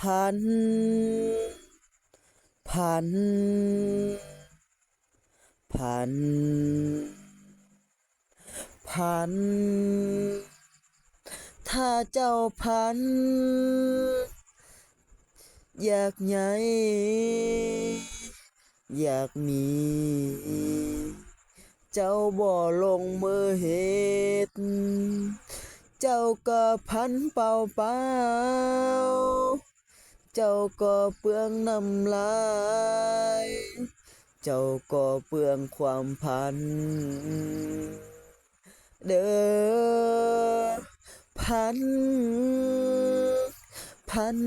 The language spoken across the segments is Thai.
พันพันพันพันถ้าเจ้าพันอยากใหญ่อยากมีเจ้าบ่ลงมือเฮ็ดเจ้าก็พันเปล่าเปล่าเจ้าก็เปลืองน้ำลายเจ้าก็เปลืองความพันเด้อพันพัน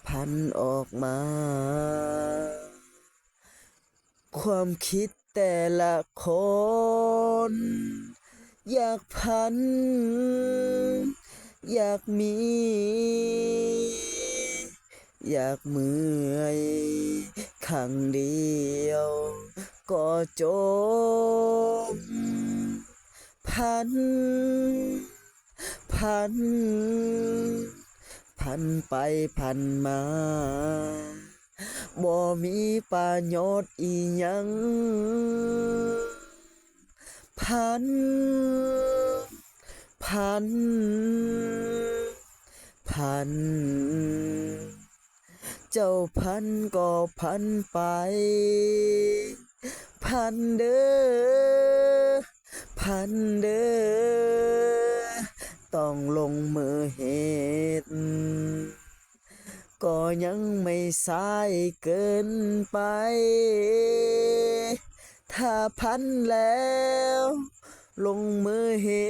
พันออกมาความคิดแต่ละคนอยากพันอยากมีอยากเมื่อยครั้งเดียวก็จบพันพันพันไปพันมาบ่มีประโยชน์อีหยังพันพันพันเจ้าพันก็พันไปพันเด้อพันเด้อต้องลงมือเฮ็ดก็ยังไม่สายเกินไปถ้าพันแล้วลงมือเฮ็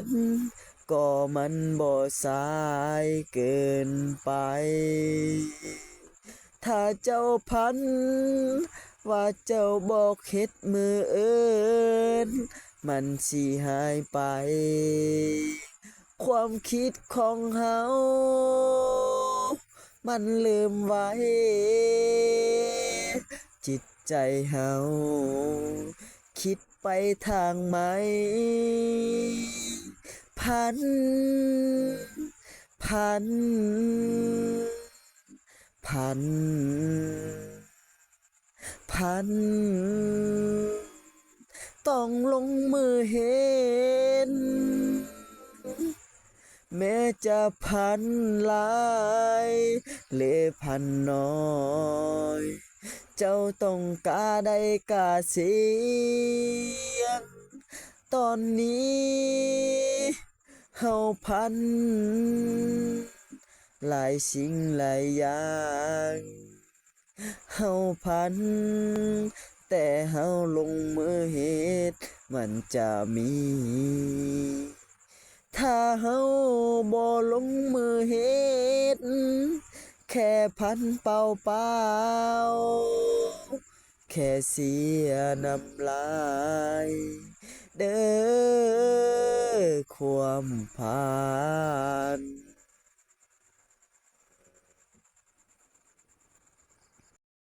ดก็มันบ่สายเกินไปถ้าเจ้าพันว่าเจ้าบอกเฮ็ดมือเอินมันสิหายไปความคิดของเฮามันลืมไว้จิตใจเฮาคิดไปทางไหมพันพันพันพันต้องลงมือเฮ็ดแม้จะพันหลายเลพันน้อยเจ้าต้องกล้าได้กล้าเสี่ยงตอนนี้เฮาพันหลายสิ่งหลายอย่างเฮาพันแต่เฮาลงมือเฮ็ดมันจะมีถ้าเฮาบ่ลงมือเฮ็ดแค่พันเปล่าเปล่าแค่เสียน้ำลายเด้อความผ่าน